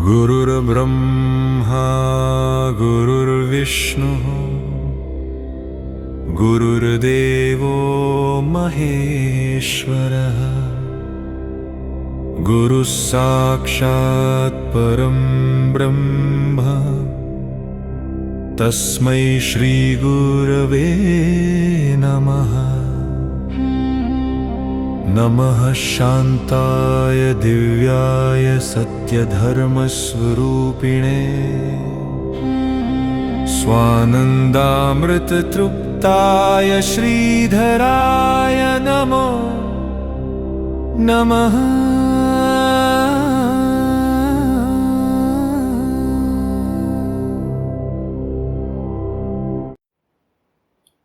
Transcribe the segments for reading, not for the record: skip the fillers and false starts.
गुरुर्ब्रह्मा गुरुर्विष्णुः गुरुर्देवो महेश्वरः गुरुः साक्षात् परं ब्रह्म तस्मै श्री गुरवे नमः। नमः शान्ताय दिव्याय सत्यधर्मस्वरूपिणे स्वानन्दामृततृप्ताय श्रीधराय नमो नमः।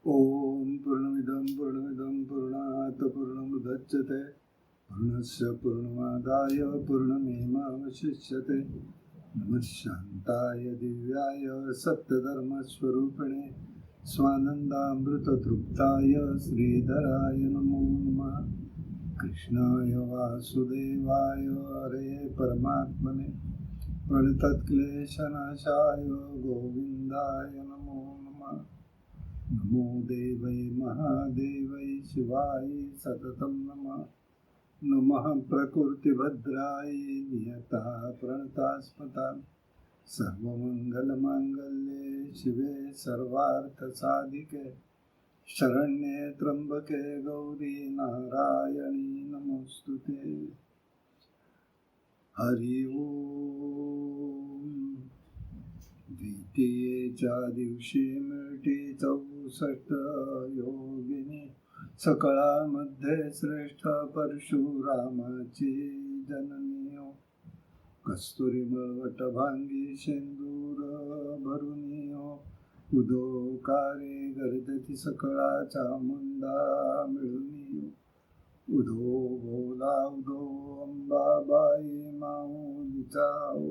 ओम पूर्णमिदं पूर्णात् पूर्णमुदच्यते पूर्णस्य पूर्णमादाय पूर्णमेवावशिष्यते। नमः शान्ताय दिव्याय सत्यधर्मस्वरूपिणे स्वानन्दामृततृप्ताय श्रीधराय नमो नमः। कृष्णाय वासुदेवाय हरे परमात्मने प्रणतक्लेशनाशाय गोविन्दाय नमो नमः। नमो देवै महादेवै शिवाय सततं नमः। नमः प्रकृतिभद्राय नियता प्रणतास्मतां सर्वमङ्गलमाङ्गल्ये शिवे सर्वार्थसाधिके शरण्ये त्र्यम्बके गौरी नारायणी नमोस्तुते। हरि ओम। द्वितीयेच्या दिवशी मिळती 64 योगिनी सकळामध्ये श्रेष्ठ परशुरामाची जननी हो। कस्तुरी मळवट भांगी शेंदूर भरुनी हो। उदोकारे गर्जती सकळाचा मुंडा मिळुनी हो। उदो बोला उदो अंबाबाई माऊलीचा हो।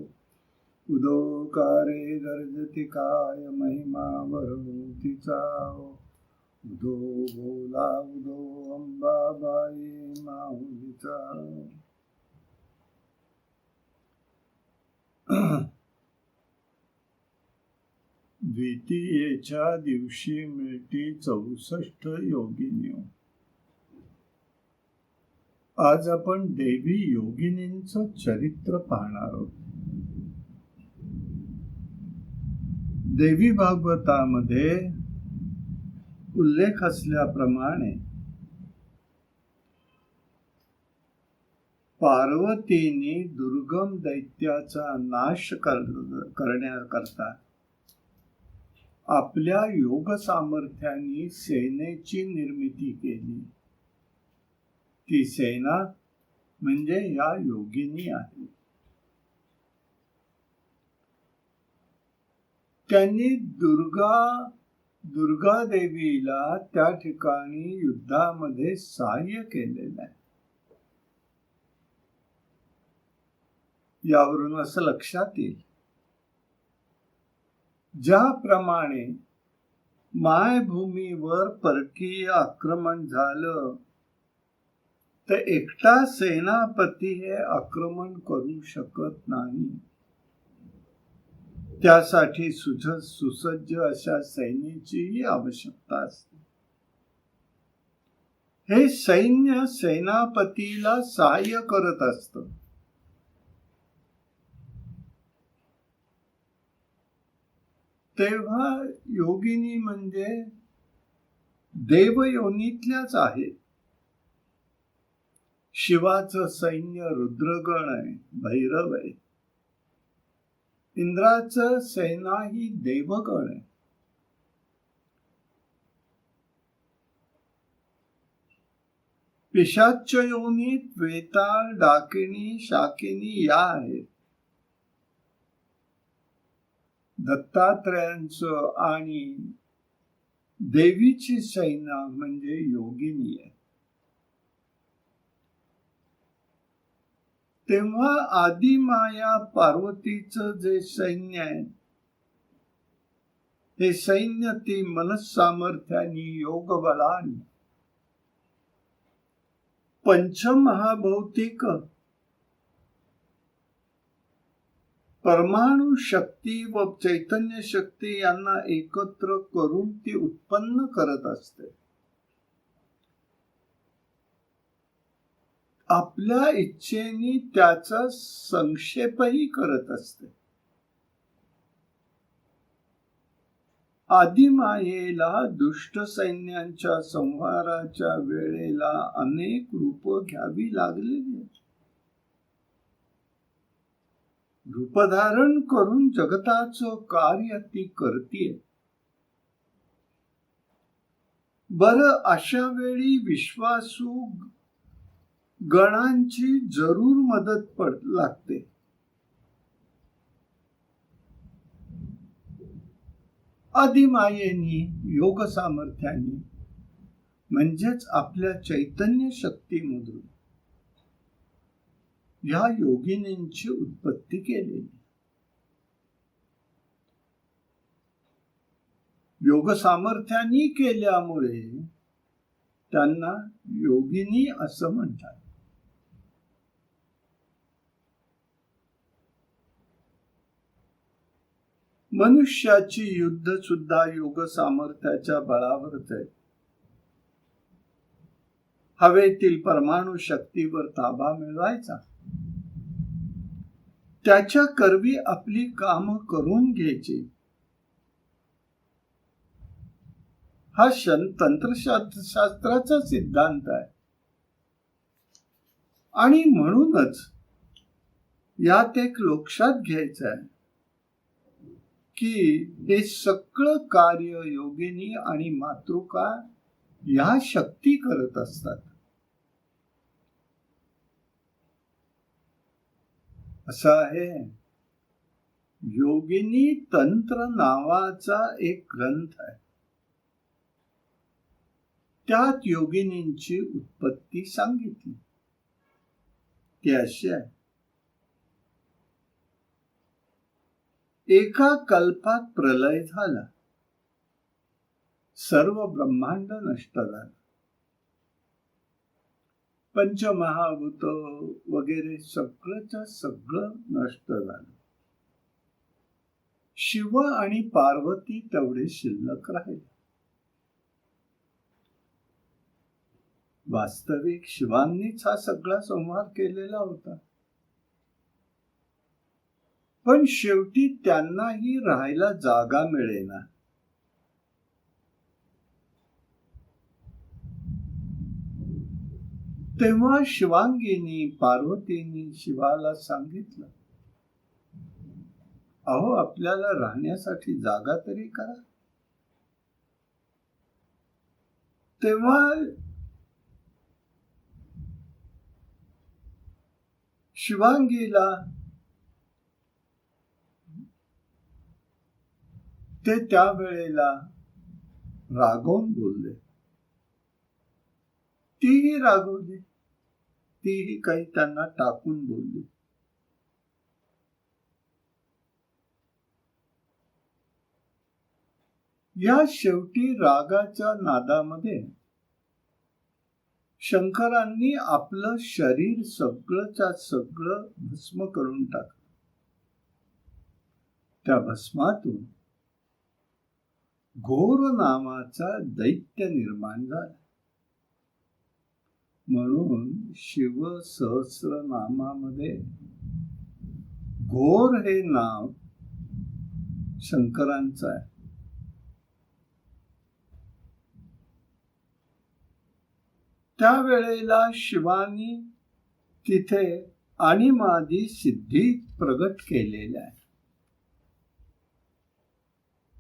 उदोकारे गर्जती काय महिमा वरभूतीचा हो। उदो बोला उदो अंबाबाई माऊलीचा हो। द्वितीयेच्या दिवशी मिळती 64 योगिनी। आज आपण देवी योगिनींचं चरित्र पाहणार आहोत। देवी भागवतामध्ये उल्लेख असल्याप्रमाणे पार्वतीने दुर्गम दैत्याचा नाश करण्याकरता आपल्या योग सामर्थ्याने सेनेची निर्मिती केली। ती सेना म्हणजे या योगिनी आहे। त्यांनी दुर्गा देवीला त्या ठिकाणी युद्धामध्ये सहाय्य केलेलं आहे। यावरून असं लक्षात येईल, ज्याप्रमाणे मायभूमीवर परकीय आक्रमण झालं तर एकटा सेनापती हे आक्रमण करू शकत नाही। त्यासाठी सुसज्ज अशा सैन्याचीही आवश्यकता असते। हे सैन्य सेनापतीला सहाय्य करत असतं। तेव्हा योगिनी म्हणजे देवयोनीतल्याच आहेत। शिवाचं सैन्य रुद्रगण आहे, भैरव आहे। इंद्राचं सेना ही देवगण आहे। पिशाच्च योनीत वेताळ, डाकिणी, शाकिनी या आहेत। दत्तात्रयांचं आणि देवीची सेना म्हणजे योगिनी आहे। तेव्हा आदिमाया पार्वतीचं जे सैन्य आहे, हे सैन्य ती मनसामर्थ्याने योग बलाने पंचमहाभौतिक परमाणु शक्ती व चैतन्य शक्ती यांना एकत्र करून ती उत्पन्न करत असते. आपल्या इच्छेने त्याचा संक्षेपही करत असते. आदिमायेला दुष्ट सैन्यांच्या संहाराच्या वेळेला अनेक रूप घ्यावी लागलेली. रूपधारण करून जगताचं कार्य ती करतीये. बरं, अशा वेळी विश्वासू गणांची जरूर मदत लागते. आदिमायेनी योग सामर्थ्यानी म्हणजेच आपल्या चैतन्य शक्तीमधून या योगिनींची उत्पत्ती केलेली. योग सामर्थ्यानी केल्यामुळे त्यांना योगिनी असं म्हणतात. मनुष्याची युद्ध सुद्धा योग सामर्थ्याच्या बळावरच आहे. हवेतील परमाणु शक्तीवर ताबा मिळवायचा, त्याच्या करवी आपली काम करून घ्यायची, हा तंत्रशास्त्राचा सिद्धांत आहे. आणि म्हणूनच यात एक लक्षात घ्यायचं आहे की हे सगळं कार्य योगिनी आणि मातृका या शक्ती करत असतात. असं आहे, योगिनी तंत्र नावाचा एक ग्रंथ आहे. त्यात योगिनींची उत्पत्ती सांगितली. ती अशी आहे, एका कल्पात प्रलय झाला, सर्व ब्रह्मांड नष्ट झालं, पंचमहाभूत वगैरे सगळंच्या सगळं नष्ट झालं. शिव आणि पार्वती तेवढे शिल्लक राहिले. वास्तविक शिवांनीच हा सगळा संहार केलेला होता. पण शेवटी त्यांनाही राहायला जागा मिळेना. तेव्हा शिवांगीनी पार्वतीने शिवाला सांगितलं, अहो, आपल्याला राहण्यासाठी जागा तरी करा. तेव्हा शिवांगीला ते त्यावेळेला रागवून बोलले. तीही रागवली, तीही काही त्यांना टाकून बोलली. या शेवटी रागाच्या नादामध्ये शंकरांनी आपलं शरीर सगळंच्या सगळं भस्म करून टाकलं. त्या भस्मातून घोर नावाचा दैत्य निर्माण झाला. म्हणून शिव सहस्रनामामध्ये घोर हे नाव शंकरांचं आहे. त्यावेळेला शिवानी तिथे अणिमादी सिद्धी प्रगट केलेल्या आहे.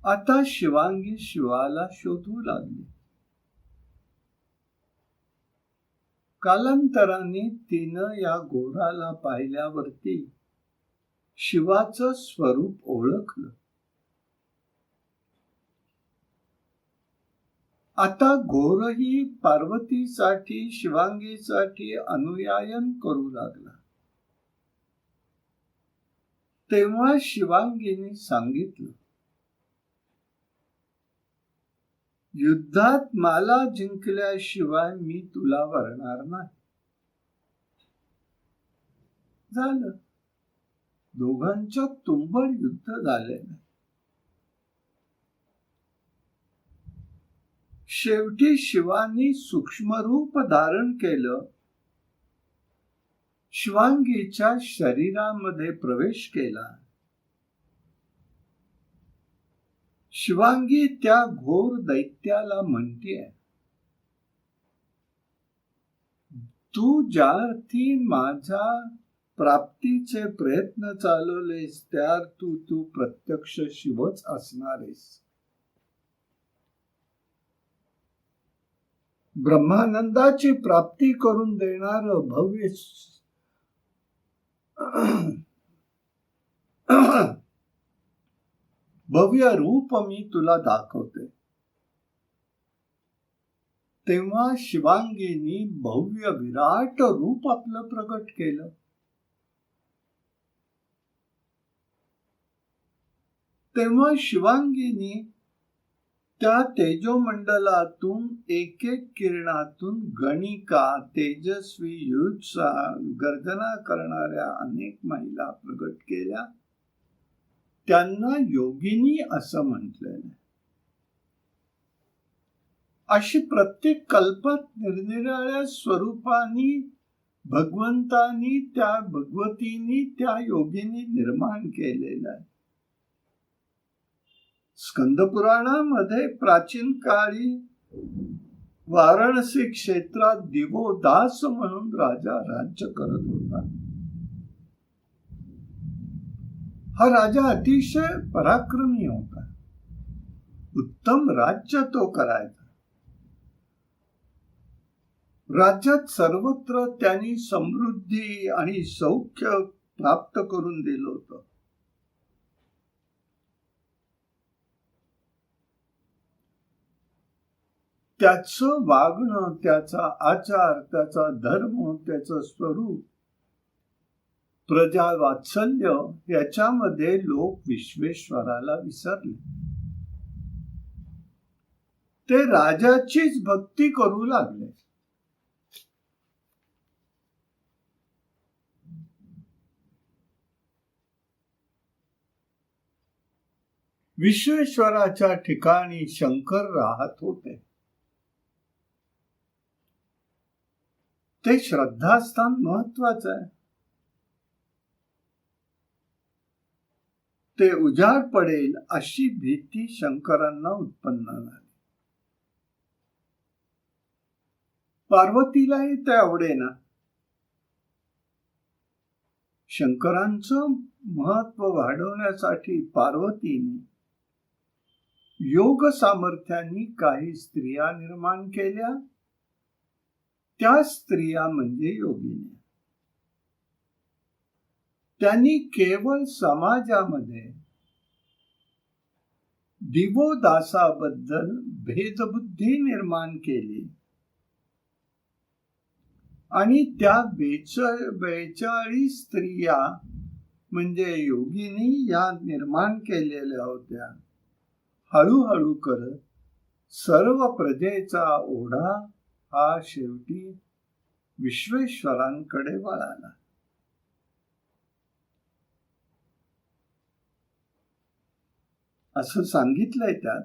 आता शिवांगी शिवाला शोधू लागली. कालांतराने तिनं या घोराला पाहिल्यावरती शिवाचं स्वरूप ओळखलं. आता घोरही पार्वतीसाठी शिवांगीसाठी अनुयायन करू लागला. तेव्हा शिवांगीने सांगितलं, युद्धात मला जिंकल्याशिवाय मी तुला वरणार नाही. झालं. दोघांच्यात तुंबळ युद्ध झालेलं. शेवटी शिवानी सूक्ष्मरूप धारण केलं, शिवांगीच्या शरीरामध्ये प्रवेश केला. शिवांगी त्या घोर दैत्याला म्हणतीये, तू ज्या अर्थी माझ्या प्राप्तीचे प्रयत्न चालवलेस त्या तू प्रत्यक्ष शिवच असणारेस. ब्रह्मानंदाची प्राप्ती करून देणार भव्य रूप मी तुला दाखवते. तेव्हा शिवांगीनी भव्य विराट रूप आपलं प्रगट केलं. तेव्हा शिवांगीनी त्या तेजोमंडलातून एक एक किरणातून गणिका, तेजस्वी, युत्सा, गर्जना करणाऱ्या अनेक महिला प्रगट केल्या. त्यांना योगिनी असं म्हटलेलं. अशी प्रत्येक कल्पात निरनिराळ्या स्वरूपानी भगवंतानी, त्या भगवतीनी, त्या योगिनी निर्माण केलेलं आहे. स्कंद पुराणामध्ये प्राचीन काळी वाराणसी क्षेत्रात दिवोदास म्हणून राजा राज्य करत होता. हा राजा अतिशय पराक्रमी होता. उत्तम राज्य तो करायचा. राज्यात सर्वत्र त्यांनी समृद्धी आणि सौख्य प्राप्त करून दिलं होतं. त्याचं वागणं, त्याचा आचार, त्याचा धर्म, त्याचं स्वरूप, प्रजा वात्सल्य याच्यामध्ये लोक विश्वेश्वराला विसरले. ते राजाचीच भक्ती करू लागले. विश्वेश्वराच्या ठिकाणी शंकर राहत होते. ते श्रद्धास्थान महत्वाचं आहे. ते उजाड पडेल अशी भीती शंकरांना उत्पन्न झाली. पार्वतीलाही ते आवडेना. शंकरांचं महत्व वाढवण्यासाठी पार्वतीने योग सामर्थ्यांनी काही स्त्रिया निर्माण केल्या. त्या स्त्रिया म्हणजे योगिनी. त्यांनी केवळ समाजामध्ये दिवोदासाबद्दल भेदबुद्धी निर्माण केली आणि त्या 42 स्त्रिया म्हणजे योगिनी या निर्माण केलेल्या होत्या. हळूहळू करत सर्व प्रजेचा ओढा हा शेवटी विश्वेश्वरांकडे वळाला. असं सांगितलंय त्यात,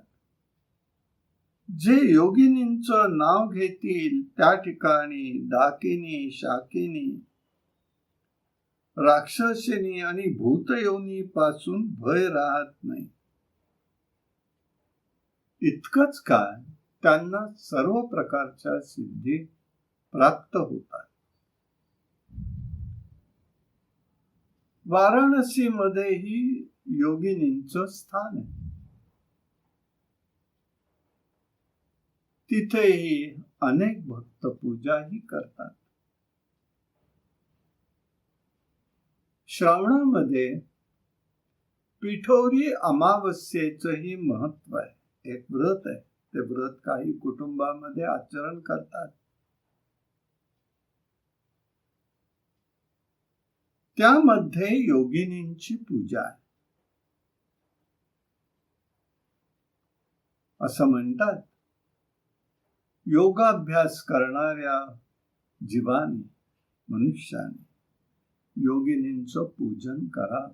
जे योगिनींचं नाव घेतील त्या ठिकाणी डाकिनी, शाकिनी, राक्षसिनी आणि भूतयोनी पासून भय राहत नाही. इतकंच काय, त्यांना सर्व प्रकारच्या सिद्धी प्राप्त होतात. वाराणसीमध्येही योगिनींचं स्थान आहे. तिथेही अनेक भक्त पूजाही करतात. श्रावणामध्ये पिठोरी अमावस्येचंही महत्व आहे. एक व्रत आहे. ते व्रत काही कुटुंबामध्ये आचरण करतात. त्यामध्ये योगिनींची पूजा आहे. असं म्हणतात, योगाभ्यास करणाऱ्या जीवाने, मनुष्याने योगिनींचं पूजन करा.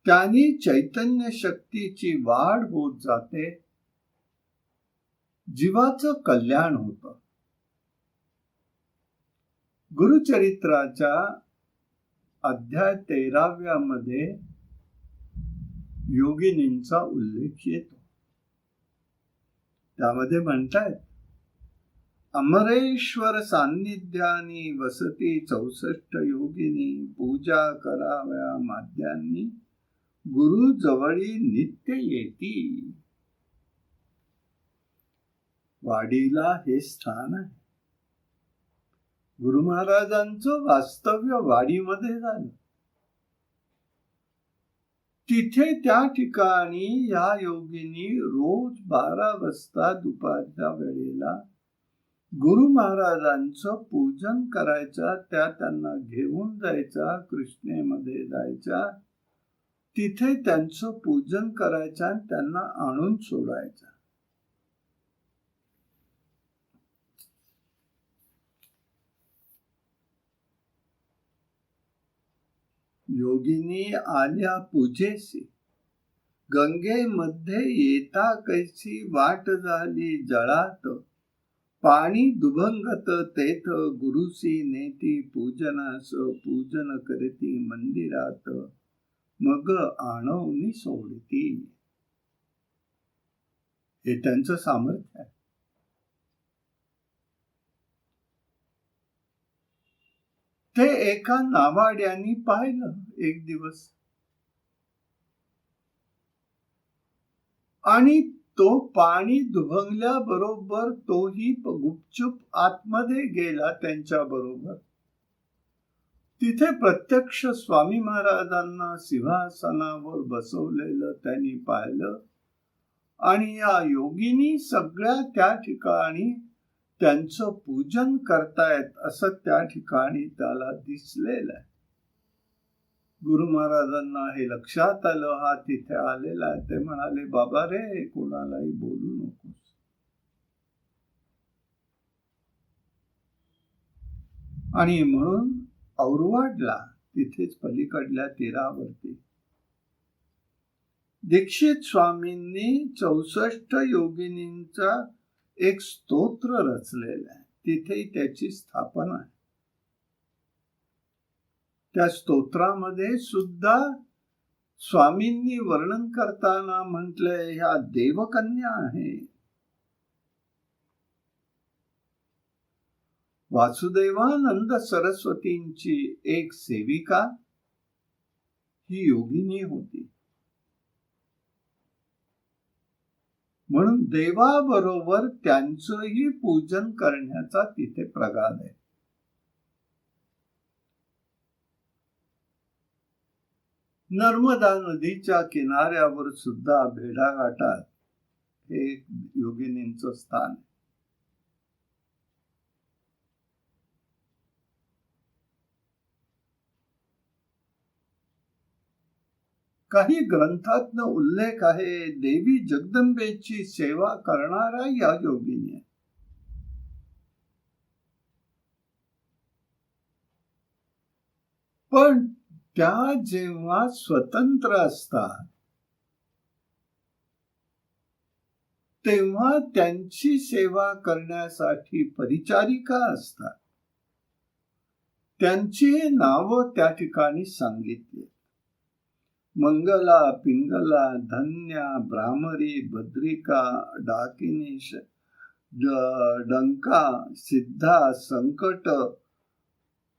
त्यांनी चैतन्य शक्तीची वाढ होत जाते, जीवाचं कल्याण होतं. गुरुचरित्राच्या अध्याय 13व्या मध्ये योगिनींचा उल्लेख येतो. त्यामध्ये म्हणतायत, अमरेश्वर सान्निध्यानी वसती 64 योगिनी, पूजा कराव्या माध्यांनी गुरु जवळी नित्य येती. वाडीला हे स्थान आहे. गुरु महाराजांचं वास्तव्य वाडीमध्ये झालं. तिथे त्या ठिकाणी या योगिनी रोज 12 वाजता दुपारच्या वेळेला गुरु महाराजांचं पूजन करायचा. त्या त्यांना घेऊन जायचा, कृष्णेमध्ये जायच्या, तिथे त्यांचं पूजन करायचं, त्यांना आणून सोडायचं. योगिनी आल्या पूजेसी, गंगेमध्ये येता कैसी वाट झाली जळात, पाणी दुभंगत तेथ गुरुसी नेती पूजनास, पूजन करती मंदिरात, मग आणवनी सोडती. हे त्यांचं सामर्थ्य आहे. ते एका नावाड्यानी पाहिलं एक दिवस, आणि तो पाणी दुभंगल्याबरोबर तोही गुपचूप आतमध्ये गेला त्यांच्या बरोबर. तिथे प्रत्यक्ष स्वामी महाराजांना सिंहासनावर बसवलेलं त्यांनी पाहिलं, आणि या योगिनी सगळ्या त्या ठिकाणी त्यांचं पूजन करतायत असं त्या ठिकाणी त्याला दिसलेलं आहे. गुरु महाराजांना हे लक्षात आलं, हा तिथे आलेला आहे. ते म्हणाले, बाबा रे, कोणालाही बोलू नकोस. आणि म्हणून औरवाडला, तिथेच पलीकडल्या तीरावरती दीक्षित स्वामींनी 64 योगिनींचा एक स्तोत्र रचलेलं आहे. तिथेही त्याची स्थापना आहे. त्या स्तोत्रामध्ये सुद्धा स्वामींनी वर्णन करताना म्हटलंय, ह्या देवकन्या आहे. वासुदेवानंद सरस्वतींची एक सेविका ही योगिनी होती. म्हणून देवाबरोबर त्यांचंही पूजन करण्याचा तिथे प्रघात आहे. नर्मदा नदीच्या किनाऱ्यावर सुद्धा भेडाघाटात हे योगिनींचं स्थान आहे. काही ग्रंथातनं उल्लेख आहे, देवी जगदंबेची सेवा करणाऱ्या या योगिनी आहे. पण त्या जेव्हा स्वतंत्र असतात तेव्हा त्यांची सेवा करण्यासाठी परिचारिका असतात. त्यांची नावं त्या ठिकाणी सांगितली: मंगला, पिंगला, धन्या, भ्रामरी, भद्रिका, डाकिनी, डंका, सिद्धा, संकट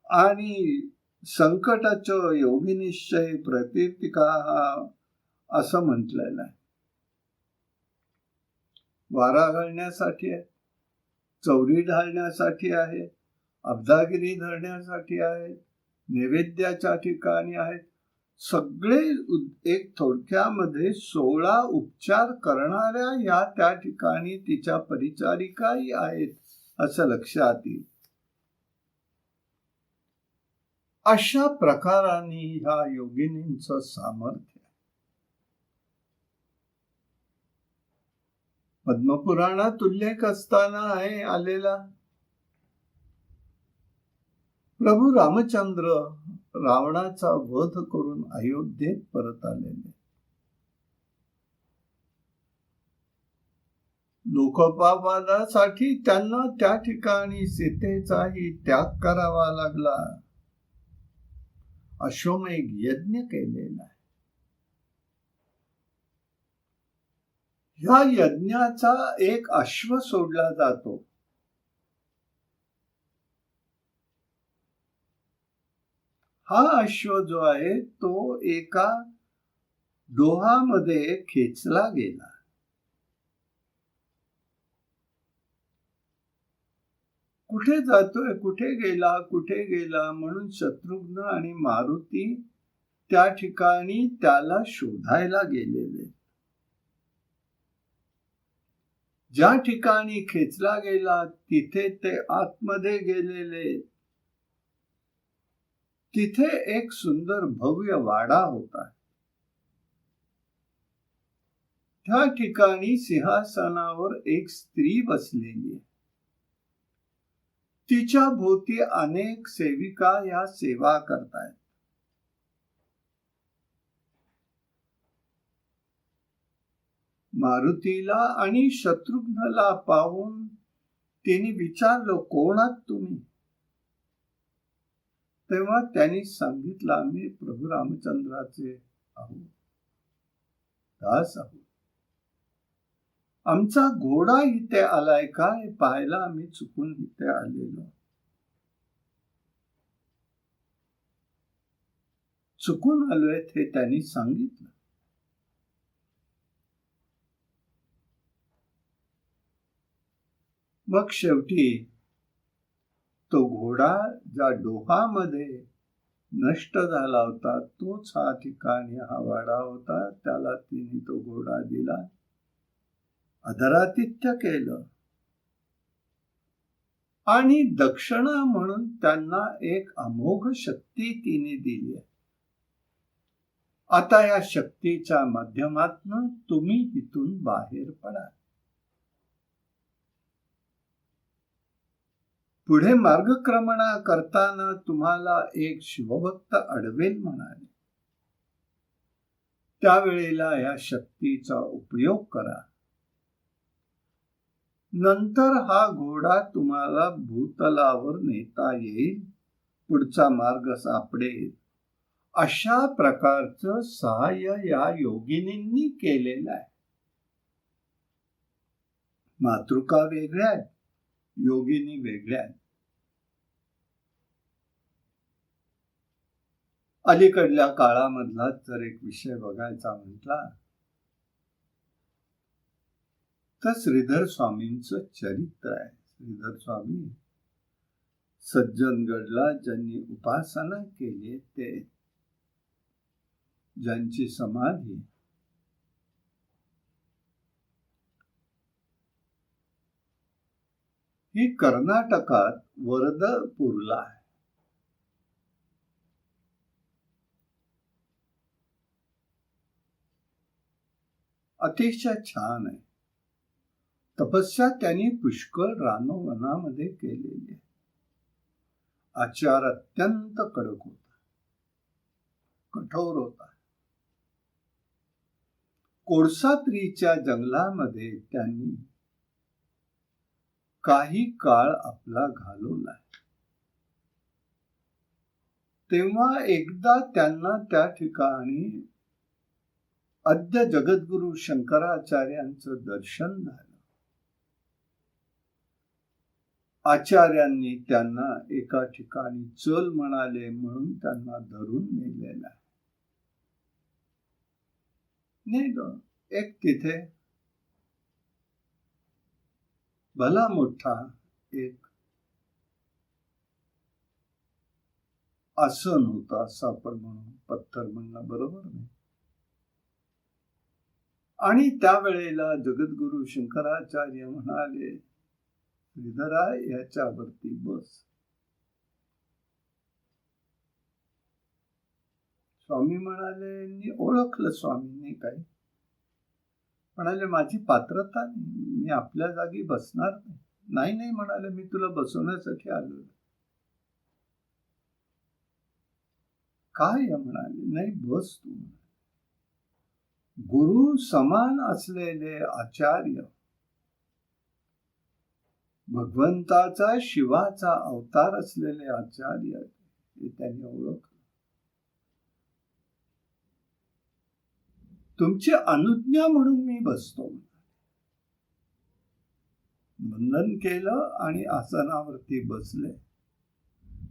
आणि संकटाच योगिनिश्चय प्रतीर्तिका असं म्हटलेलं आहे. वारा घालण्यासाठी आहे, चौरी ढालण्यासाठी आहे, अब्दागिरी धरण्यासाठी आहे, नैवेद्याच्या ठिकाणी आहेत. सगळे एक थोडक्यामध्ये 16 उपचार करणाऱ्या या त्या ठिकाणी तिच्या परिचारिकाही आहेत असं लक्षात येईल. अशा प्रकाराने ह्या योगिनींचं सामर्थ्य. पद्मपुराणात उल्लेख असताना आहे आलेला, प्रभू रामचंद्र रावणाचा वध करून अयोध्येत परत आलेले. लोकपालासाठी त्यांना त्या ठिकाणी सीतेचाही त्याग करावा लागला. अश्वमेघ यज्ञ केलेला आहे. या यज्ञाचा एक अश्व सोडला जातो. हा अश्व जो आहे तो एका डोहामध्ये खेचला गेला. कुठे जातोय, कुठे गेला म्हणून शत्रुघ्न आणि मारुती त्या ठिकाणी त्याला शोधायला गेलेले. ज्या ठिकाणी खेचला गेला तिथे ते आतमध्ये गेलेले. तिथे एक सुंदर भव्य वाडा होता. त्या ठिकाणी सिंहासनावर एक स्त्री बसलेली आहे. तिच्या भोवती अनेक सेविका या सेवा करतायत. मारुतीला आणि शत्रुघ्नला पाहून तिने विचारलं, कोण आहात तुम्ही? तेव्हा त्यांनी सांगितलं, आम्ही प्रभू रामचंद्राचे आहोत, दास आहोत. आमचा घोडा इथे आलाय का हे पाहायला आम्ही चुकून इथे आलेलो. चुकून आलोय हे त्यांनी सांगितलं. मग शेवटी तो घोडा ज्या डोहामध्ये नष्ट झाला होता तोच हा ठिकाणी हा वाडा होता. त्याला तिने तो घोडा दिला, आदरातिथ्य केलं आणि दक्षिणा म्हणून त्यांना एक अमोघ शक्ती तिने दिली. आता या शक्तीच्या माध्यमातून तुम्ही इथून बाहेर पडा. पुढे मार्गक्रमणा करताना तुम्हाला एक शिवभक्त अडवेल म्हणाले. त्यावेळेला या शक्तीचा उपयोग करा. नंतर हा घोडा तुम्हाला भूतलावर नेता येईल, पुढचा मार्ग सापडेल. अशा प्रकारचं सहाय्य या योगिनींनी केलेलं आहे. मातृका वेगळ्या आहेत, योगिनी वेगळ्या आहेत. अलीकडल्या काळामधला जर एक विषय बघायचा म्हटला तर श्रीधर स्वामींचं चरित्र आहे. श्रीधर स्वामी सज्जनगडला ज्यांनी उपासना केली, ते ज्यांची समाधी ही कर्नाटकात वरदपूरला आहे. अतिशय छान आहे. तपस्या त्यांनी पुष्कळ रानवनामध्ये केलेली आहे. आचार अत्यंत कडक होता, कठोर होता. कोळसात्रीच्या जंगलामध्ये त्यांनी काही काळ आपला घालवला. तेव्हा एकदा त्यांना त्या ठिकाणी आद्य जगद्गुरु शंकराचार्यांचं दर्शन झालं. आचार्यांनी त्यांना एका ठिकाणी चल म्हणाले म्हणून त्यांना धरून नेलेलं आहे. नेलं. एक तिथे भला मोठा एक आसन होता, असं आपण म्हणून, पत्थर म्हणणं बरोबर नाही. आणि त्यावेळेला जगद्गुरु शंकराचार्य म्हणाले, श्रीधरा याच्यावरती बस. स्वामी म्हणाले, मी ओळखलं स्वामींनी काही. म्हणाले, माझी पात्रता नाही, मी आपल्या जागी बसणार नाही. नाही म्हणाले, मी तुला बसवण्यासाठी आलो. काय म्हणाले, नाही बस तू. गुरु समान असलेले आचार्य, भगवंताचा शिवाचा अवतार असलेले आचार्य हे त्यांनी ओळखलं. तुमची अनुज्ञा म्हणून मी बसतो. वंदन केलं आणि आसनावरती बसले.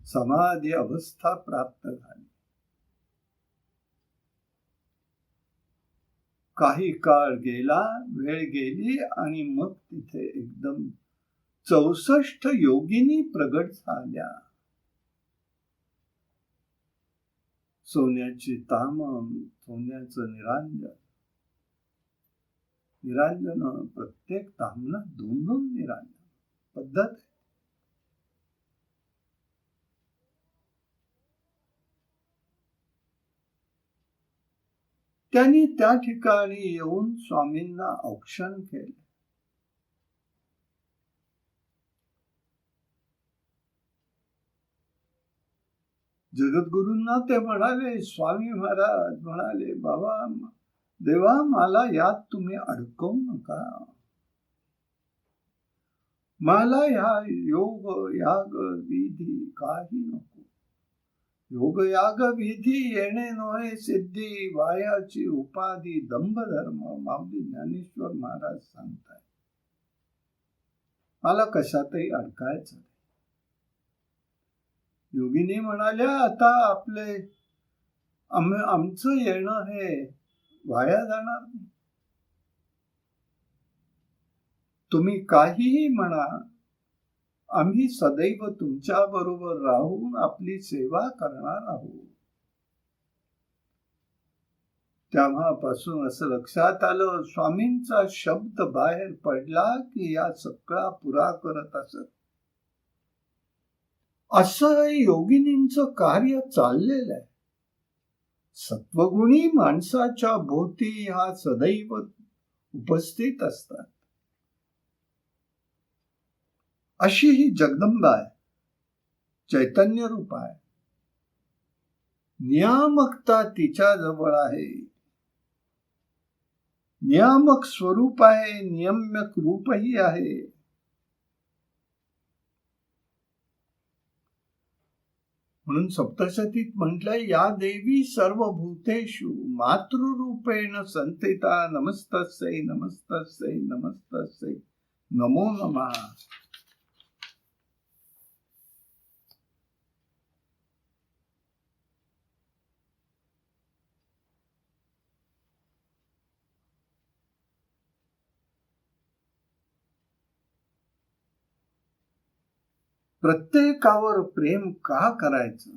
समाधी अवस्था प्राप्त झाली. काही काळ गेला, वेळ गेली आणि मग तिथे एकदम 64 योगिनी प्रगट झाल्या. सोन्याची तामम, सोन्याचं निरांजन. निरांजन प्रत्येक तामला 2-2 निरांजन पद्धत आहे. त्यांनी त्या ठिकाणी येऊन स्वामींना औक्षण केले. जगद्गुरूंना ते म्हणाले, स्वामी महाराज म्हणाले, बाबा देवा मला यात तुम्ही अडकवू नका. मला ह्या योग याग विधी काही नको. योग याग विधी येणे नोहे सिद्धी, वायाची उपाधी दंभ धर्म. माऊली ज्ञानेश्वर महाराज सांगताय, मला कशातही अडकायचं नाही. योगिनी म्हणाल्या, आता आपले आमचं येणं हे वाया जाणार नाही. तुम्ही काहीही म्हणा, आम्ही सदैव तुमच्या बरोबर राहून आपली सेवा करणार आहोत. तेव्हापासून असं लक्षात आलं, स्वामींचा शब्द बाहेर पडला की या सगळा पुरा करत असत. असं योगिनींचं कार्य चाललेलं आहे. सत्वगुणी माणसाच्या भोवती हा सदैव उपस्थित असतात. अशी ही जगदंबा आहे, चैतन्य रूप आहे. नियामकता तिच्या जवळ आहे. नियामक स्वरूप आहे, नियम्यक रूपही आहे. म्हणून सप्तशतीत म्हटलंय, या देवी सर्व भूतेषु मातृरूपेण संस्थिता, नमस्तस्यै नमस्तस्यै नमस्तस्यै नमो नमः. प्रत्येकावर प्रेम का करायचं?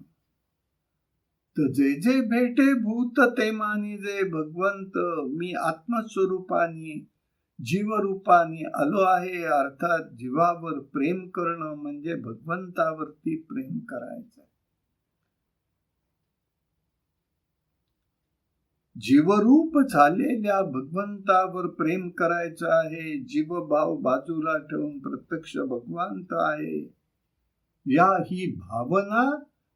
तर जे जे भेटे भूत ते मानी जे भगवंत, मी आत्मस्वरूपानी जीवरूपानी आलो आहे. अर्थात जीवावर प्रेम करणं म्हणजे भगवंतावरती प्रेम करायचं. जीवरूप झालेल्या भगवंतावर प्रेम करायचं आहे. जीवभाव बाजूला ठेवून प्रत्यक्ष भगवंत आहे या ही भावना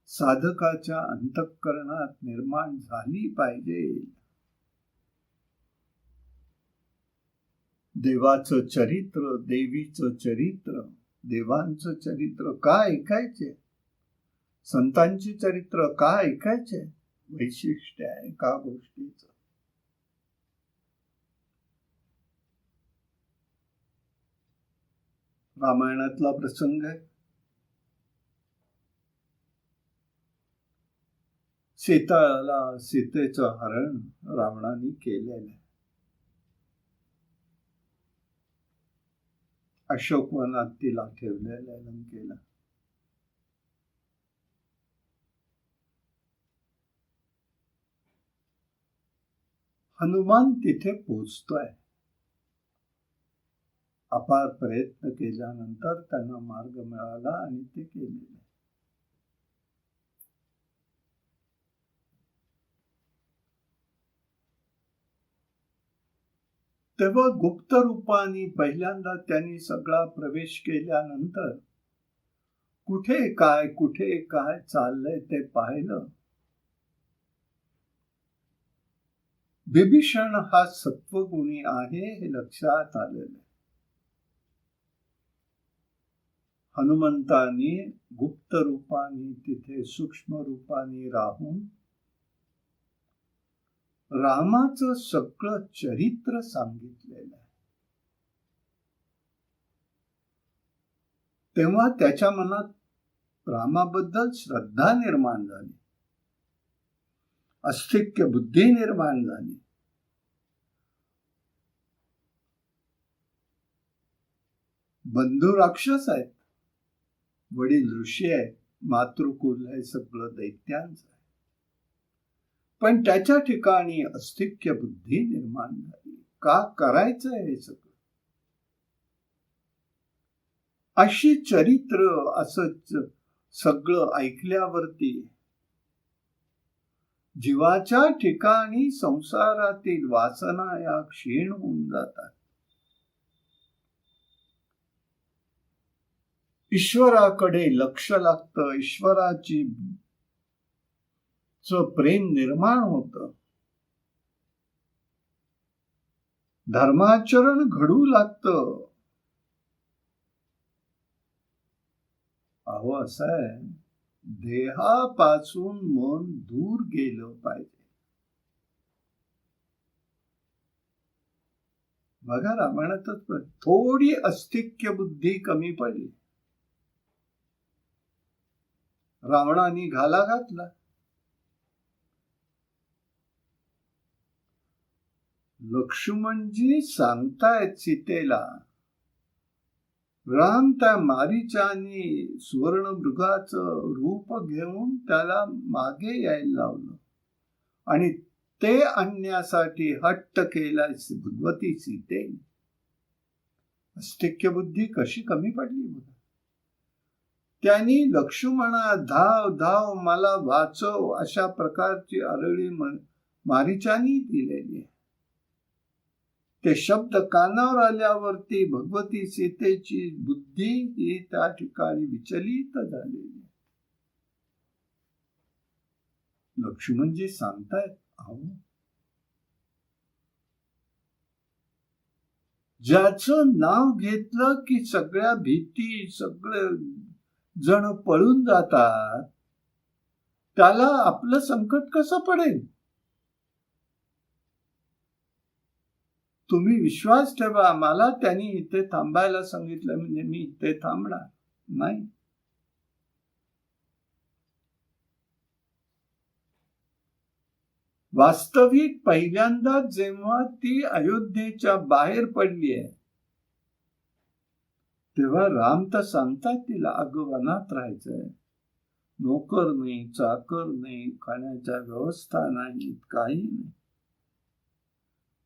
साधकाच्या अंतःकरणात निर्माण झाली पाहिजे. देवाचं चरित्र, देवीचं चरित्र, देवांचं चरित्र का ऐकायचे? संतांची चरित्र का ऐकायचे? वैशिष्ट्य आहे का गोष्टीचं? रामायणातला प्रसंग आहे. सीतेचं हरण रावणाने केलेलं आहे. अशोकवनात तिला ठेवलेलं आहे लंकेला. हनुमान तिथे पोचतोय. अपार प्रयत्न केल्यानंतर त्यांना मार्ग मिळाला आणि ते केलेले. तेव्हा गुप्त रूपाने पहिल्यांदा त्यांनी सगळा प्रवेश केल्यानंतर कुठे काय चाललंय ते पाहिलं. बिभीषण हा सत्वगुणी आहे हे लक्षात आलेलं आहे. हनुमंतांनी गुप्त रूपाने तिथे सूक्ष्म रूपाने राहून रामाचं सगळं चरित्र सांगितलेलं आहे. तेव्हा त्याच्या मनात रामाबद्दल श्रद्धा निर्माण झाली, अस्तिक्य बुद्धी निर्माण झाली. बंधू राक्षस आहेत, वडील ऋषी आहेत, मातृकुल हे सगळं दैत्यांचं आहे. पण त्याच्या ठिकाणी अस्तिक्य बुद्धी निर्माण झाली. का करायचं हे सगळं? अशी चरित्र असंच सगळं ऐकल्यावरती जीवाच्या ठिकाणी संसारातील वासना या क्षीण होऊन जातात. ईश्वराकडे लक्ष लागतं, ईश्वराची प्रेम निर्माण होतं, धर्माचरण घडू लागतं. अहो असं आहे, देहापासून मन दूर गेलं पाहिजे. बघा रामायणातच थोडी अस्तिक्य बुद्धी कमी पडली, रावणाने घाला घातला. लक्ष्मणजी सांगतायत सीतेला, राम त्या मारीचानी सुवर्ण मृगाचं रूप घेऊन त्याला मागे यायला लावलं आणि ते आणण्यासाठी हट्ट केला भगवती सीतेने. अस्तिक्य बुद्धी कशी कमी पडली बघा. त्यांनी लक्ष्मणा धाव धाव मला वाचव अशा प्रकारची आरळी मारीचानी दिलेली आहे. ते शब्द कानावर आल्यावरती भगवती सीतेची बुद्धी ही त्या ठिकाणी विचलित झालेली. लक्ष्मणजी सांगतायत, अहो ज्याचं नाव घेतलं की सगळ्या भीती सगळे जण पळून जातात, त्याला आपलं संकट कसं पडेल? तुम्ही विश्वास ठेवा, मला त्यांनी इथे थांबायला सांगितलं म्हणजे मी इथे थांबणार नाही. वास्तविक पहिल्यांदा जेव्हा ती अयोध्येच्या बाहेर पडली आहे, तेव्हा राम तर सांगतात तिला, अगं वनात राहायचंय, नोकर नाही, चाकर नाही, खाण्याच्या व्यवस्था नाही, काही नाही,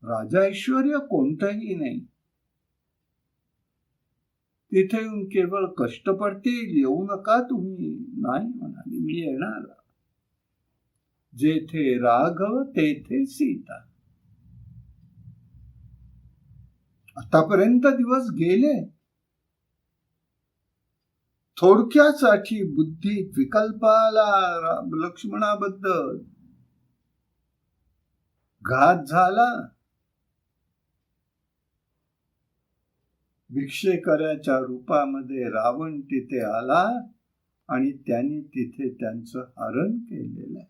राजा ऐश्वर्य कोणतंही नाही, तिथे येऊन केवळ कष्ट पडतील, येऊ नका तुम्ही. नाही म्हणाली, मी येणार. जेथे राघव तेथे सीता. आतापर्यंत दिवस गेले, थोडक्यासाठी बुद्धी विकल्पाला लक्ष्मणाबद्दल घात झाला. भिक्षेकऱ्याच्या रूपामध्ये रावण तिथे आला आणि त्यांनी तिथे त्यांचं हरण केलेलं आहे.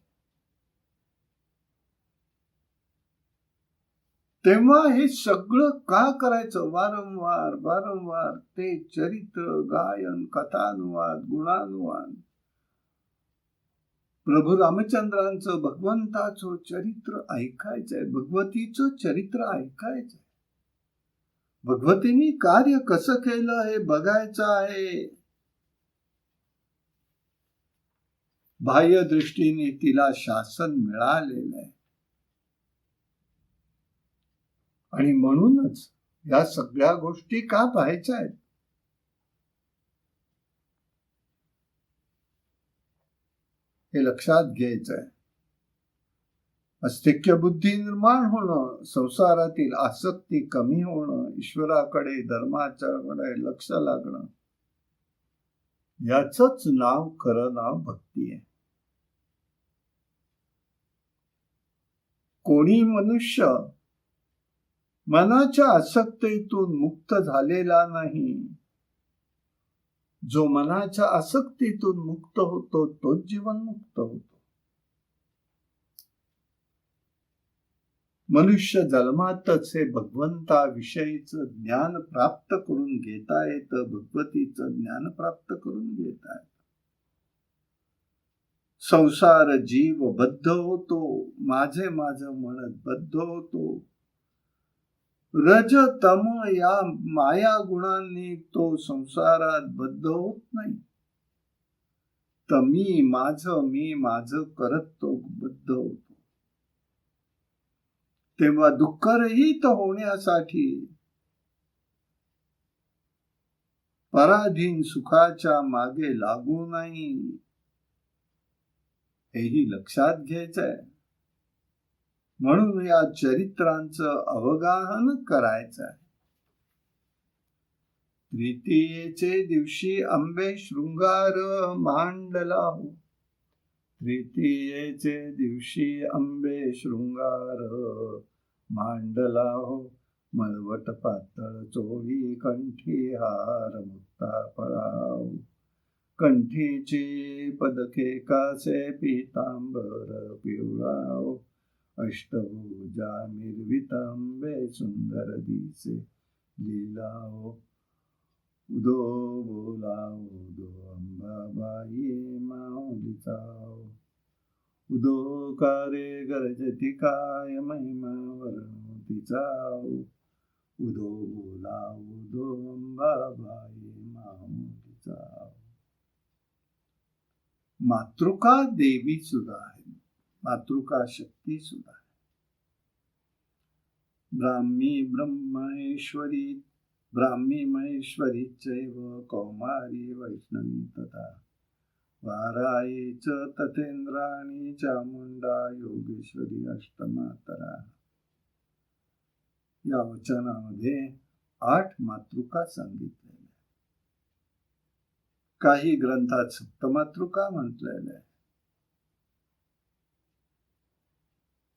तेव्हा हे सगळं का करायचं? वारंवार वारंवार ते चरित्र गायन, कथानुवाद, गुणानुवाद, प्रभू रामचंद्रांचं भगवंताचं चरित्र ऐकायचंय, भगवतीचं चरित्र ऐकायचंय, भगवतीने कार्य कसं केलं हे बघायचं आहे. बाह्य दृष्टीने तिला शासन मिळालेलं आहे आणि म्हणूनच या सगळ्या गोष्टी का पाहायच्या आहेत? हे लक्षात घ्यायचं आहे. अस्तिक्य बुद्धी निर्माण होणं, संसारातील आसक्ती कमी होणं, ईश्वराकडे धर्माच्याकडे लक्ष लागणं, याचंच नाव खरं नाव भक्ती आहे. कोणी मनुष्य मनाच्या आसक्तीतून मुक्त झालेला नाही. जो मनाच्या आसक्तीतून मुक्त होतो तोच जीवनमुक्त होतो. मनुष्य जन्मातच हे भगवंताविषयीचं ज्ञान प्राप्त करून घेता येतं, भगवतीचं ज्ञान प्राप्त करून घेता येतं. संसार जीव बद्ध होतो, माझे म्हणत बद्ध होतो. रज तम या माया गुणांनी तो संसारात बद्ध होत नाही. तर मी माझं करत तो बद्ध होतो. तेव्हा दुःखरहित होण्यासाठी पराधीन सुखाच्या मागे लागू नाही, हेही लक्षात घ्यायचंय. म्हणून या चरित्रांचं अवगाहन करायचं आहे. तृतीयेचे दिवशी आंबे शृंगार मांडला हो. तृतीयेचे दिवशी आंबे शृंगार मांडला हो. मळवट पातळ चोळी कंठी हार मुक्ता फळाव. कंठीची पदके कासे पीतांबर पिवळाव. अष्टभुजा मिरवितांबे सुंदर दिसे लीलाओ. उदो बोलाओ उदो अंबाबाई माऊलीचाओ. उदो कारे गरजती काय महिमा वर्णोतीचाओ. उदो बोलाओ उदो अंबाबाई माऊलीचाओ. मातृका देवी सुद्धा आहे, मातृका शक्ती सुद्धा आहे. ब्राह्मी महेश्वरी चैव कौमारी वैष्णवी तथा. वाराई च तथेंद्राणी चामुंडा योगेश्वरी अष्टमातरा. या वचनामध्ये 8 मातृका सांगितलेल्या. काही ग्रंथात सप्तमातृका म्हटलेल्या आहे.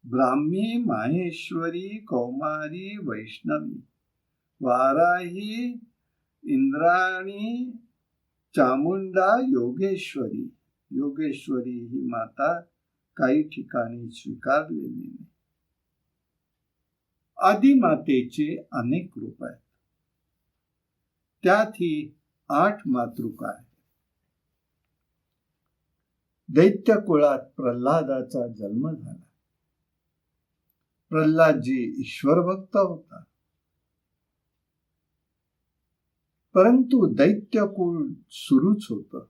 ब्राह्मी माहेश्वरी कौमारी वैष्णवी वाराही इंद्राणी चामुंडा योगेश्वरी. योगेश्वरी ही माता काही ठिकाणी स्वीकारलेली नाही. आदिमातेचे अनेक रूप आहेत, त्यात ही 8 मातृका आहेत. दैत्य कुळात प्रल्हादाचा जन्म झाला. प्रल्हादजी ईश्वर भक्त होता, परंतु दैत्य कुळ सुरूच होतं.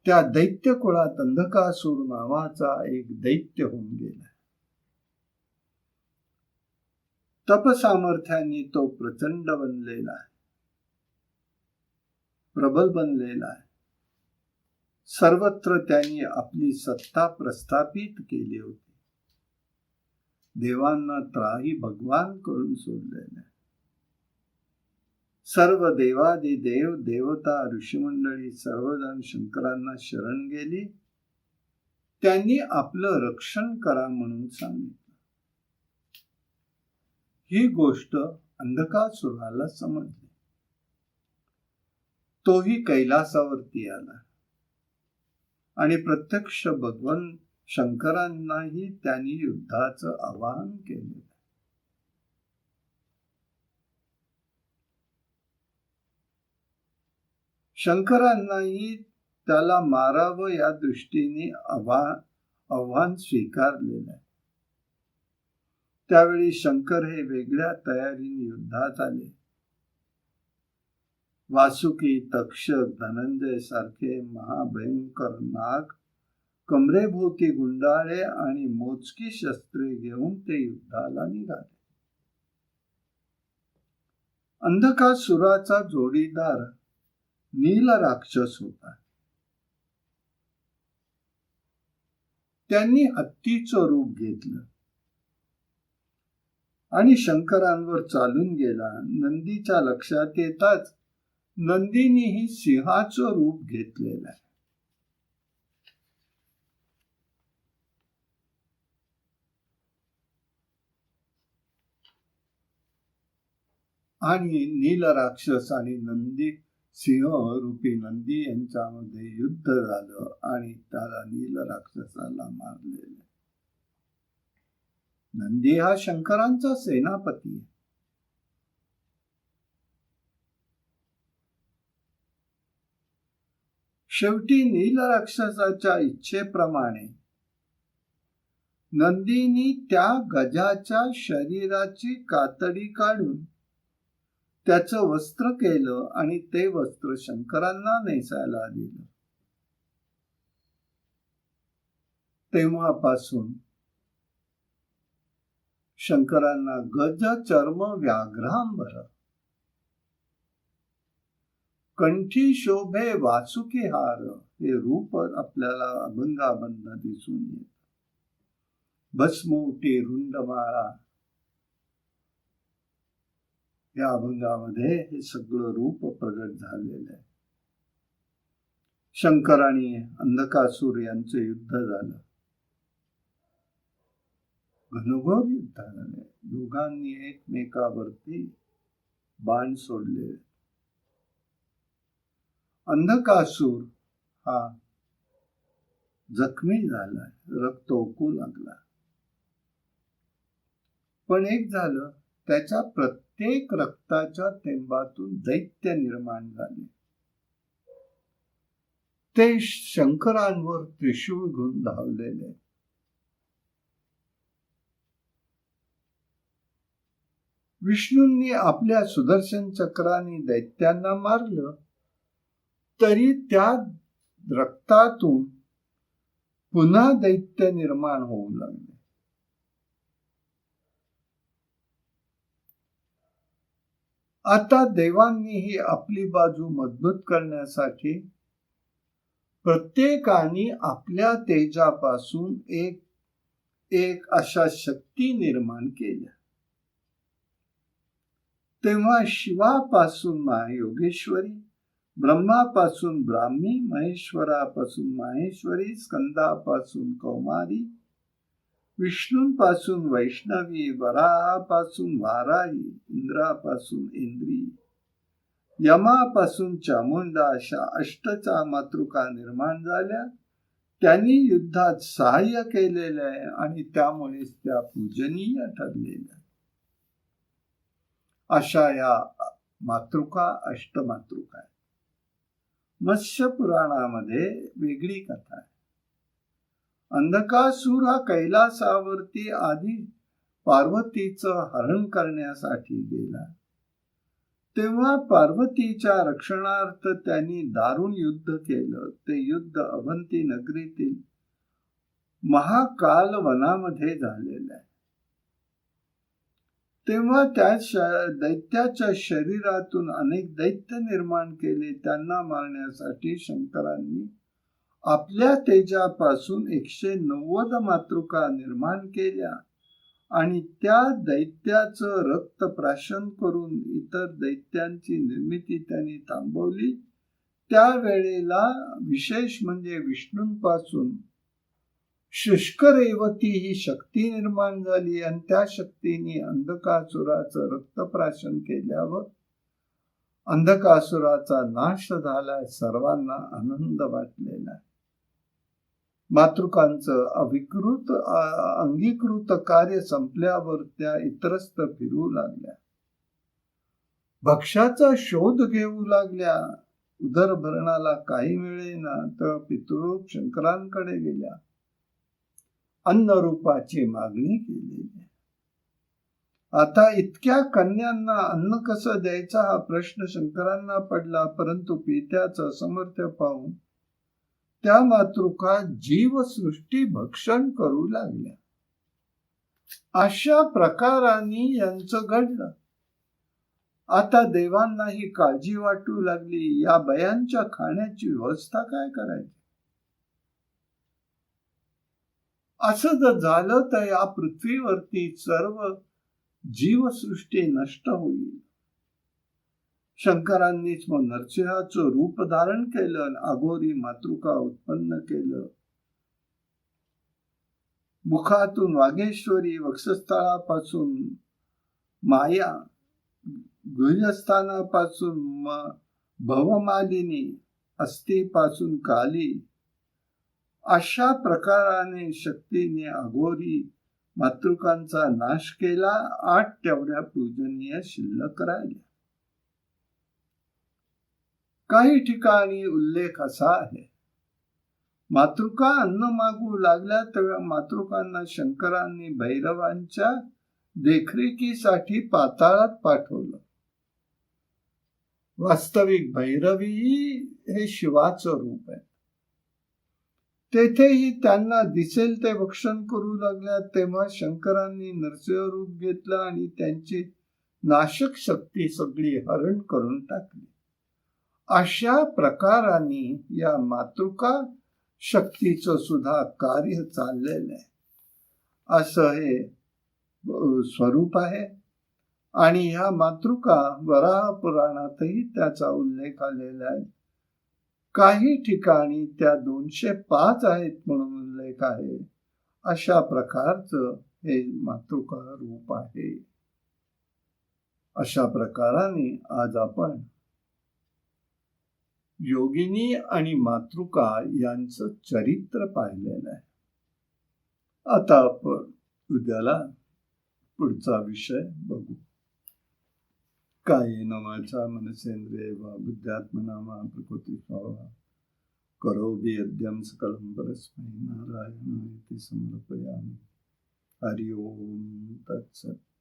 त्या दैत्य कुळात अंधकासूर नावाचा एक दैत्य होऊन गेला. तपसामर्थ्याने तो प्रचंड बनलेला आहे, प्रबल बनलेला आहे. सर्वत्र त्यांनी आपली सत्ता प्रस्थापित केली होती. देवांना त्राही भगवान करून सोडलेले. सर्व देवादिदेव देवता ऋषीमंडळी सर्वजण शंकरांना शरण गेली. त्यांनी आपलं रक्षण करा म्हणून सांगितलं. ही गोष्ट अंधकासुराला समजली. तोही कैलासावरती आला आणि प्रत्यक्ष भगवान शंकरांनाही त्यांनी युद्धाचं आवाहन केले. शंकरांनाही त्याला मारावं या दृष्टीने आव्हान स्वीकारलेलं आहे. त्यावेळी शंकर हे वेगळ्या तयारीने युद्धात आले. वासुकी, तक्षक, धनंजय सारखे महाभयंकर नाग कमरेभोवती गुंडाळे आणि मोजकी शस्त्रे घेऊन ते युद्धाला निघाले. अंधकासुराचा जोडीदार नील राक्षस होता. त्यांनी हत्तीचं रूप घेतलं आणि शंकरांवर चालून गेला. नंदीच्या लक्षात येताच नंदीनेही सिंहाचं रूप घेतलेलं आहे. आणि नील राक्षस आणि नंदी सिंह रूपी नंदी यांच्यामध्ये युद्ध झालं आणि त्याला नील राक्षसाला मारलेलं. नंदी हा शंकरांचा सेनापती आहे. शेवटी नील राक्षसाच्या इच्छेप्रमाणे नंदीनी त्या गजाच्या शरीराची कातडी काढून त्याचं वस्त्र केलं आणि ते वस्त्र शंकरांना नेसायला दिलं. तेव्हापासून शंकरांना गज चर्म व्याघ्रांबर, कंठी शोभे वासुकी हार हे रूप आपल्याला अभंगाबंध दिसून येत. भस्मोटी रुंडमाळा या अभंगामध्ये हे सगळं रूप प्रगट झालेलं आहे. शंकर आणि अंधकासूर यांचं युद्ध झालं. घनघोर युद्ध झाले. दोघांनी एकमेकावरती बाण सोडले. अंधकासूर हा जखमी झालाय, रक्त ओकू लागला. पण एक झालं, त्याच्या प्रत्येक रक्ताच्या थेंबातून दैत्य निर्माण झाले. ते शंकरांवर त्रिशूळ घेऊन धावलेले. विष्णूंनी आपल्या सुदर्शन चक्राने दैत्यांना मारलं, तरी त्या रक्तातून पुन्हा दैत्य निर्माण होऊ लागले. आता देवांनीही आपली बाजू मजबूत करण्यासाठी प्रत्येकाने आपल्या तेजापासून एक एक अशा शक्ती निर्माण केल्या. तेव्हा शिवापासून महायोगेश्वरी, ब्रह्मापासून ब्राह्मी, महेश्वरापासून माहेश्वरी, स्कंदापासून कौमारी, विष्णूंपासून वैष्णवी, वराहापासून वाराही, इंद्रापासून इंद्री, यमापासून चामुंडा अशा अष्टचा मातृका निर्माण झाल्या. त्यांनी युद्धात सहाय्य केलेले आहे आणि त्यामुळेच त्या पूजनीय ठरलेल्या. अशा या मातृका अष्टमातृका आहे. मत्स्य पुराणामध्ये वेगळी कथा आहे. अंधकासूर हा कैलासावरती आधी पार्वतीचं हरण करण्यासाठी गेला. तेव्हा पार्वतीच्या रक्षणार्थ त्यांनी दारुण युद्ध केलं. ते युद्ध अवंती नगरीतील महाकाल वनामध्ये झालेलं आहे. तेव्हा त्या दैत्याच्या शरीरातून अनेक दैत्य निर्माण केले. त्यांना मारण्यासाठी शंकरांनी आपल्या तेजापासून 190 मातृका निर्माण केल्या आणि त्या दैत्याचं रक्त प्राशन करून इतर दैत्यांची निर्मिती त्यांनी थांबवली. त्यावेळेला विशेष म्हणजे विष्णूंपासून शुष्क रेवती ही शक्ती निर्माण झाली आणि त्या शक्तीने अंधकासुराचं रक्तप्राशन केल्यावर अंधकासुराचा नाश झालाय. सर्वांना आनंद वाटलेला आहे. मातृकांचं अंगीकृत कार्य संपल्यावर त्या इतरस्त फिरू लागल्या. भक्ष्याचा शोध घेऊ लागल्या. उदरभरणाला काही मिळेना तर पितृरूप शंकरांकडे गेल्या. अन्नरूपाची मागणी केली. आता इतक्या कन्यांना अन्न कसं द्यायचा हा प्रश्न शंकरांना पडला. परंतु पित्याचं समर्थ्य पाहून त्या मातृका जीवसृष्टी भक्षण करू लागल्या. अशा प्रकाराने यांचं घडलं. आता देवांनाही काळजी वाटू लागली. या बयांच्या खाण्याची व्यवस्था काय करायची. असं जर झालं तर या पृथ्वीवरती सर्व जीवसृष्टी नष्ट होईल. शंकरांनीच मग नरसिंहाचं रूप धारण केलं. अघोरी मातृका उत्पन्न केलं. मुखातून वाघेश्वरी, वक्षस्थळापासून माया, गुह्यस्थानापासून भवमालिनी, अस्थिपासून काली, अशा प्रकाराने शक्तीने अघोरी मातृकांचा नाश केला. 8 तेवढ्या पूजनीय शिल्लक राहिल्या. काही ठिकाणी उल्लेख असा आहे, मातृका अन्न मागू लागल्या तेव्हा मातृकांना शंकरांनी भैरवांच्या देखरेखीसाठी पाताळात पाठवलं. वास्तविक भैरवी हे शिवाचं रूप आहे. तेथेही त्यांना दिसेल ते भक्षण करू लागल्या तेव्हा शंकरांनी नरसिंह रूप घेतलं आणि त्यांची नाशक शक्ती सगळी हरण करून टाकली. अशा प्रकाराने या मातृका शक्तीचं सुद्धा कार्य चाललेलं आहे, असं हे स्वरूप आहे. आणि ह्या मातृका वराह पुराणातही त्याचा उल्लेख आलेला आहे. काही ठिकाणी त्या 205 आहेत म्हणून उल्लेख आहे. अशा प्रकारचं हे मातृका रूप आहे. अशा प्रकाराने आज आपण योगिनी आणि मातृका यांचं चरित्र पाहिलेलं आहे. आता आपण उद्याला पुढचा विषय बघू. कायेन वाचा मनसेंद्रिये वा बुद्ध्यात्मना वा प्रकृती स्वभाव करोमि यद्यं सकलं परस्मै नारायणाय समर्पयामि. हरि ओम तत्सत्.